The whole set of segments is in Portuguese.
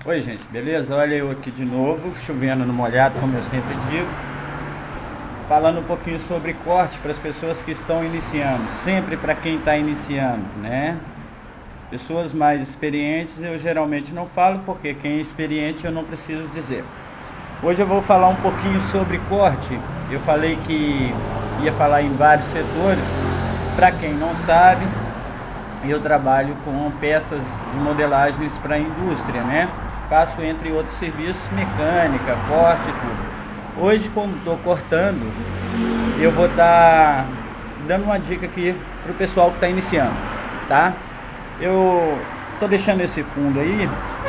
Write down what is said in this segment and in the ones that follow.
Oi gente, beleza? Olha eu aqui de novo, chovendo no molhado, como eu sempre digo, falando um pouquinho sobre corte para as pessoas que estão iniciando, sempre para quem está iniciando, né? Pessoas mais experientes eu geralmente não falo, porque quem é experiente eu não preciso dizer. Hoje eu vou falar um pouquinho sobre corte. Eu falei que ia falar em vários setores. Para quem não sabe, eu trabalho com peças de modelagens para a indústria, né? Faço, entre outros serviços, mecânica, corte e tudo. Hoje, como estou cortando, eu vou estar dando uma dica aqui para o pessoal que está iniciando, tá? Eu estou deixando esse fundo aí.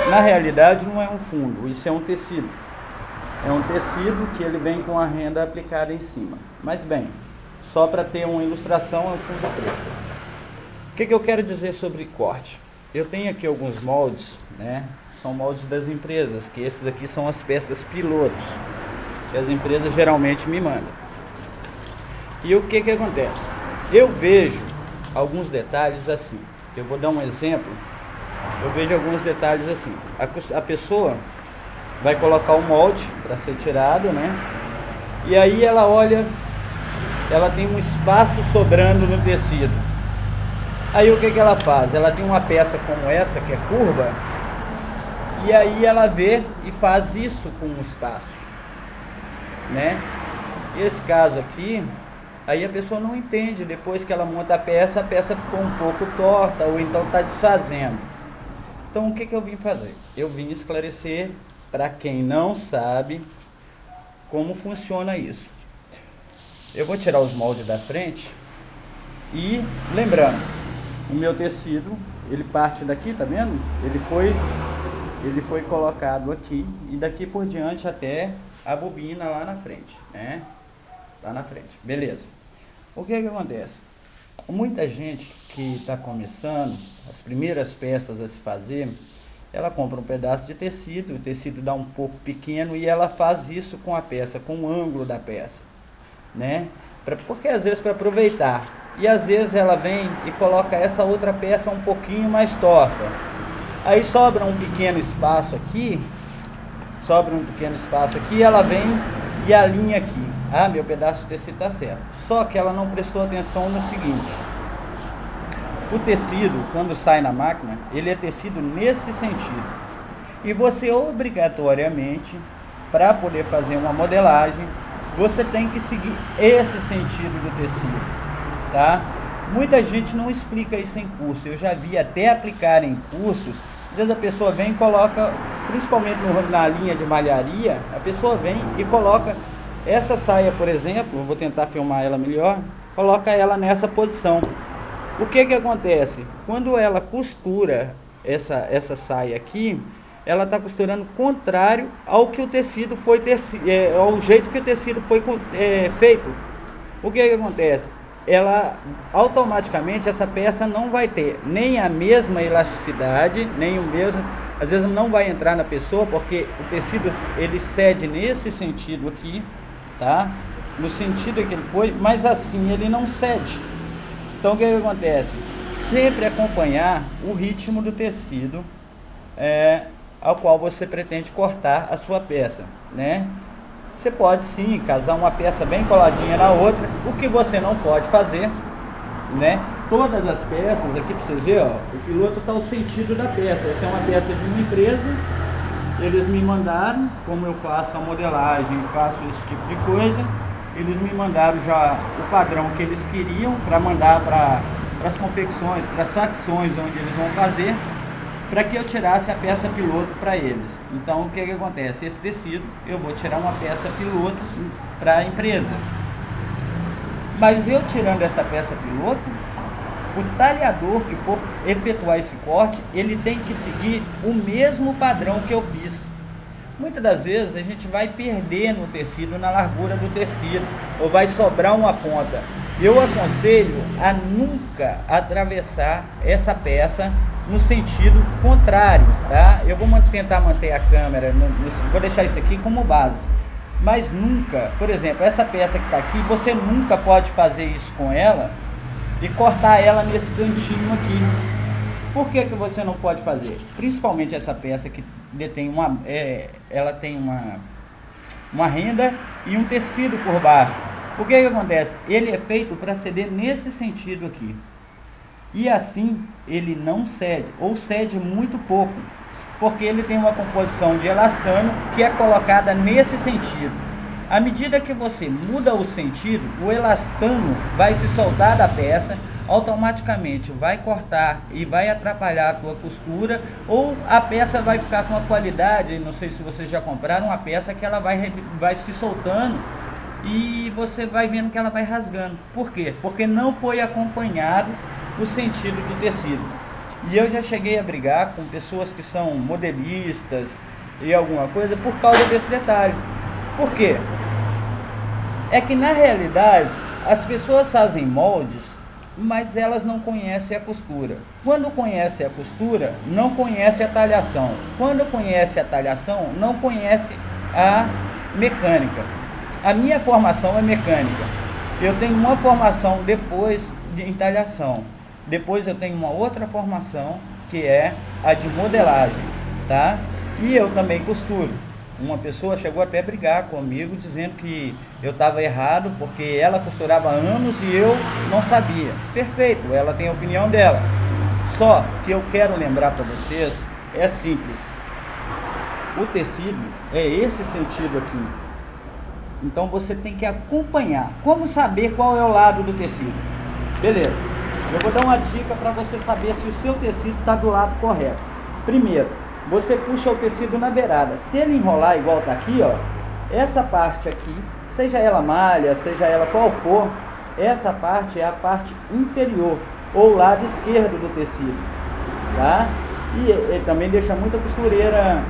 Na realidade não é um fundo, isso é um tecido. É um tecido que ele vem com a renda aplicada em cima. Mas bem, só para ter uma ilustração, é um fundo preto. O que eu quero dizer sobre corte? Eu tenho aqui alguns moldes, né? São moldes das empresas, que esses aqui são as peças pilotos, que as empresas geralmente me mandam. E o que acontece? Eu vejo alguns detalhes assim. Eu vou dar um exemplo. Eu vejo alguns detalhes assim. A pessoa vai colocar o molde para ser tirado, né? E aí ela olha, ela tem um espaço sobrando no tecido. Aí o que ela faz? Ela tem uma peça como essa, que é curva, e aí ela vê e faz isso com um espaço, né? Esse caso aqui, aí a pessoa não entende. Depois que ela monta a peça ficou um pouco torta, ou então está desfazendo. Então o que eu vim fazer? Eu vim esclarecer para quem não sabe como funciona isso. Eu vou tirar os moldes da frente e lembrando, o meu tecido, ele parte daqui, tá vendo? Ele foi colocado aqui e daqui por diante até a bobina lá na frente, né? Lá na frente, beleza. O que acontece? Muita gente que está começando, as primeiras peças a se fazer, ela compra um pedaço de tecido, o tecido dá um pouco pequeno e ela faz isso com a peça, com o ângulo da peça, né? Porque às vezes para aproveitar, e às vezes ela vem e coloca essa outra peça um pouquinho mais torta. Aí sobra um pequeno espaço aqui, ela vem e alinha aqui. Ah, meu pedaço de tecido está certo. Só que ela não prestou atenção no seguinte: o tecido, quando sai na máquina, ele é tecido nesse sentido. E você obrigatoriamente, para poder fazer uma modelagem, você tem que seguir esse sentido do tecido, tá? Muita gente não explica isso em curso. Eu já vi até aplicar em cursos. Às vezes a pessoa vem e coloca, principalmente na linha de malharia, a pessoa vem e coloca essa saia, por exemplo, eu vou tentar filmar ela melhor, coloca ela nessa posição. O que acontece? Quando ela costura essa saia aqui, ela está costurando contrário ao que o tecido foi, ao jeito que o tecido foi feito. O que acontece? Ela automaticamente, essa peça não vai ter nem a mesma elasticidade, nem o mesmo, às vezes não vai entrar na pessoa, porque o tecido ele cede nesse sentido aqui, tá? No sentido que ele foi, mas assim ele não cede. Então o que acontece? Sempre acompanhar o ritmo do tecido ao qual você pretende cortar a sua peça, né? Você pode sim casar uma peça bem coladinha na outra. O que você não pode fazer, né? Todas as peças aqui para vocês verem, ó, o piloto está o sentido da peça. Essa é uma peça de uma empresa. Eles me mandaram, como eu faço a modelagem, faço esse tipo de coisa. Eles me mandaram já o padrão que eles queriam para mandar para as confecções, para as facções onde eles vão fazer, para que eu tirasse a peça piloto para eles. Então o que acontece? Esse tecido eu vou tirar uma peça piloto para a empresa. Mas eu tirando essa peça piloto, o talhador que for efetuar esse corte, ele tem que seguir o mesmo padrão que eu fiz. Muitas das vezes a gente vai perder no tecido, na largura do tecido, ou vai sobrar uma ponta. Eu aconselho a nunca atravessar essa peça no sentido contrário, tá? Eu vou tentar manter a câmera, vou deixar isso aqui como base. Mas nunca, por exemplo, essa peça que está aqui, você nunca pode fazer isso com ela e cortar ela nesse cantinho aqui. Por que que você não pode fazer? Principalmente essa peça que detém ela tem uma renda e um tecido por baixo. O que que acontece? Ele é feito para ceder nesse sentido aqui. E assim ele não cede, ou cede muito pouco, porque ele tem uma composição de elastano que é colocada nesse sentido. À medida que você muda o sentido, o elastano vai se soltar da peça, automaticamente vai cortar e vai atrapalhar a tua costura, ou a peça vai ficar com a qualidade, não sei se vocês já compraram uma peça que ela vai se soltando e você vai vendo que ela vai rasgando. Por quê? Porque não foi acompanhado o sentido do tecido. E eu já cheguei a brigar com pessoas que são modelistas e alguma coisa por causa desse detalhe. Por quê? É que na realidade as pessoas fazem moldes, mas elas não conhecem a costura. Quando conhece a costura, não conhece a talhação. Quando conhece a talhação, não conhece a mecânica. A minha formação é mecânica. Eu tenho uma formação depois em talhação. Depois eu tenho uma outra formação que é a de modelagem, tá? E eu também costuro. Uma pessoa chegou até a brigar comigo dizendo que eu estava errado porque ela costurava há anos e eu não sabia. Perfeito, ela tem a opinião dela. Só que eu quero lembrar para vocês, é simples. O tecido é esse sentido aqui. Então você tem que acompanhar. Como saber qual é o lado do tecido? Beleza. Eu vou dar uma dica para você saber se o seu tecido está do lado correto. Primeiro, você puxa o tecido na beirada. Se ele enrolar igual está aqui, ó, essa parte aqui, seja ela malha, seja ela qual for, essa parte é a parte inferior, ou lado esquerdo do tecido, tá? E ele também deixa muita costureira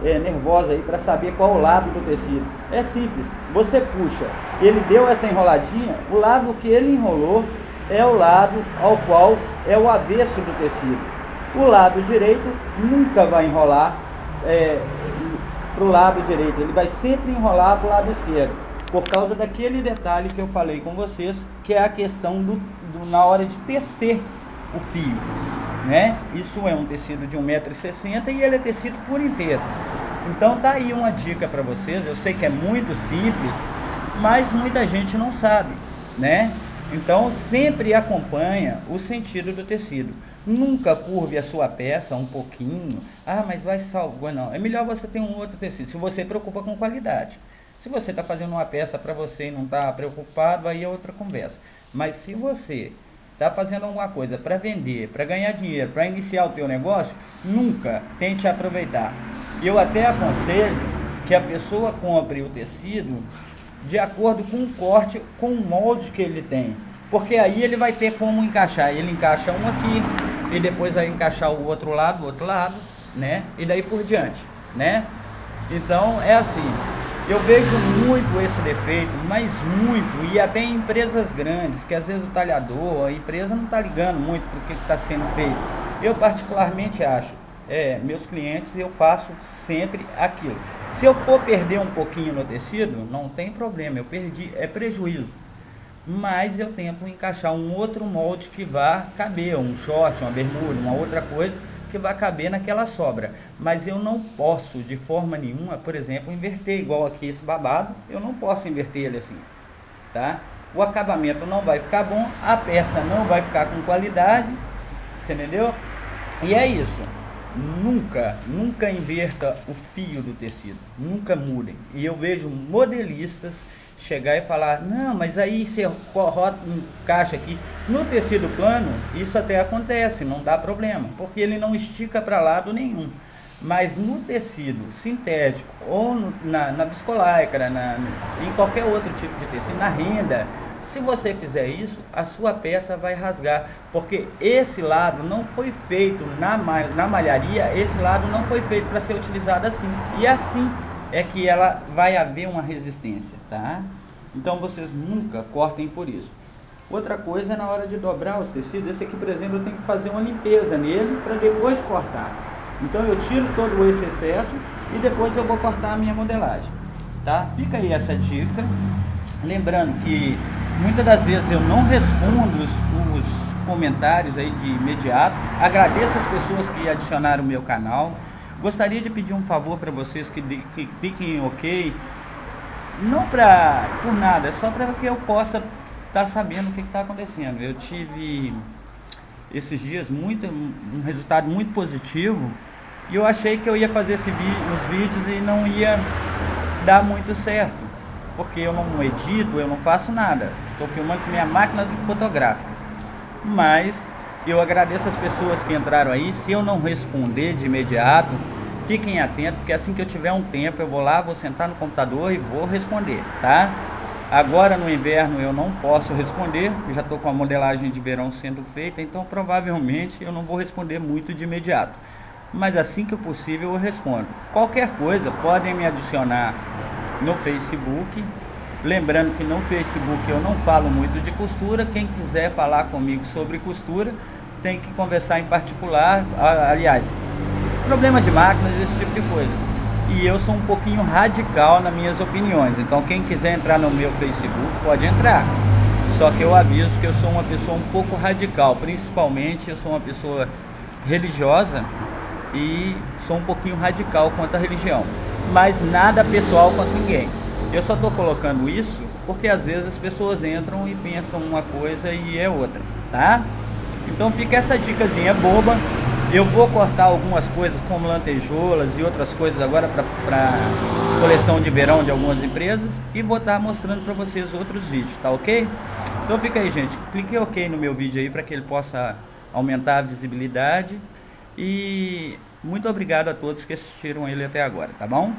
nervosa aí para saber qual o lado do tecido. É simples, você puxa, ele deu essa enroladinha, o lado que ele enrolou é o lado ao qual é o avesso do tecido. O lado direito nunca vai enrolar para o lado direito, ele vai sempre enrolar para o lado esquerdo, por causa daquele detalhe que eu falei com vocês, que é a questão na hora de tecer o fio, né? Isso é um tecido de 1,60 m e ele é tecido por inteiro. Então tá aí uma dica para vocês. Eu sei que é muito simples, mas muita gente não sabe, né? Então sempre acompanha o sentido do tecido. Nunca curve a sua peça um pouquinho. Ah, mas vai salvar. Não, é melhor você ter um outro tecido, se você preocupa com qualidade. Se você está fazendo uma peça para você e não está preocupado, aí é outra conversa. Mas se você está fazendo alguma coisa para vender, para ganhar dinheiro, para iniciar o teu negócio, nunca tente aproveitar. Eu até aconselho que a pessoa compre o tecido de acordo com o corte, com o molde que ele tem. Porque aí ele vai ter como encaixar. Ele encaixa um aqui e depois vai encaixar o outro lado, né? E daí por diante, né? Então é assim. Eu vejo muito esse defeito, mas muito, e até em empresas grandes, que às vezes o talhador, a empresa não está ligando muito para o que está sendo feito. Eu particularmente acho, meus clientes, eu faço sempre aquilo. Se eu for perder um pouquinho no tecido, não tem problema, eu perdi, é prejuízo. Mas eu tento encaixar um outro molde que vá caber, um short, uma bermuda, uma outra coisa, que vai caber naquela sobra. Mas eu não posso de forma nenhuma, por exemplo, inverter igual aqui esse babado. Eu não posso inverter ele assim, tá? O acabamento não vai ficar bom, a peça não vai ficar com qualidade, você entendeu? E é isso. Nunca inverta o fio do tecido, nunca mudem. E eu vejo modelistas chegar e falar, não, mas aí você encaixa aqui no tecido plano, isso até acontece, não dá problema, porque ele não estica para lado nenhum. Mas no tecido sintético ou na viscolaicra, em qualquer outro tipo de tecido, na renda, se você fizer isso, a sua peça vai rasgar, porque esse lado não foi feito na malharia, esse lado não foi feito para ser utilizado assim, e assim é que ela vai haver uma resistência, tá? Então vocês nunca cortem por isso. Outra coisa é na hora de dobrar os tecidos. Esse aqui, por exemplo, eu tenho que fazer uma limpeza nele para depois cortar. Então eu tiro todo esse excesso e depois eu vou cortar a minha modelagem, tá? Fica aí essa dica. Lembrando que muitas das vezes eu não respondo os comentários aí de imediato, Agradeço as pessoas que adicionaram o meu canal. Gostaria de pedir um favor para vocês que cliquem em OK. Não por nada, é só para que eu possa estar sabendo o que está acontecendo. Eu tive esses dias um resultado muito positivo e eu achei que eu ia fazer os vídeos e não ia dar muito certo, porque eu não edito, eu não faço nada. Estou filmando com minha máquina fotográfica. Mas eu agradeço as pessoas que entraram aí. Se eu não responder de imediato, fiquem atentos, porque assim que eu tiver um tempo, eu vou lá, vou sentar no computador e vou responder, tá? Agora no inverno eu não posso responder, já estou com a modelagem de verão sendo feita, então provavelmente eu não vou responder muito de imediato. Mas assim que possível eu respondo. Qualquer coisa, podem me adicionar no Facebook. Lembrando que no Facebook eu não falo muito de costura. Quem quiser falar comigo sobre costura, tem que conversar em particular. Aliás, problemas de máquinas, esse tipo de coisa. E eu sou um pouquinho radical nas minhas opiniões. Então quem quiser entrar no meu Facebook, pode entrar. Só que eu aviso que eu sou uma pessoa um pouco radical. Principalmente eu sou uma pessoa religiosa e sou um pouquinho radical quanto à religião. Mas nada pessoal contra ninguém. Eu só estou colocando isso porque às vezes as pessoas entram e pensam uma coisa e é outra, tá? Então fica essa dicasinha boba. Eu vou cortar algumas coisas como lantejoulas e outras coisas agora para coleção de verão de algumas empresas e vou estar mostrando para vocês outros vídeos, tá ok? Então fica aí, gente. Clique em OK no meu vídeo aí para que ele possa aumentar a visibilidade. E muito obrigado a todos que assistiram ele até agora, tá bom?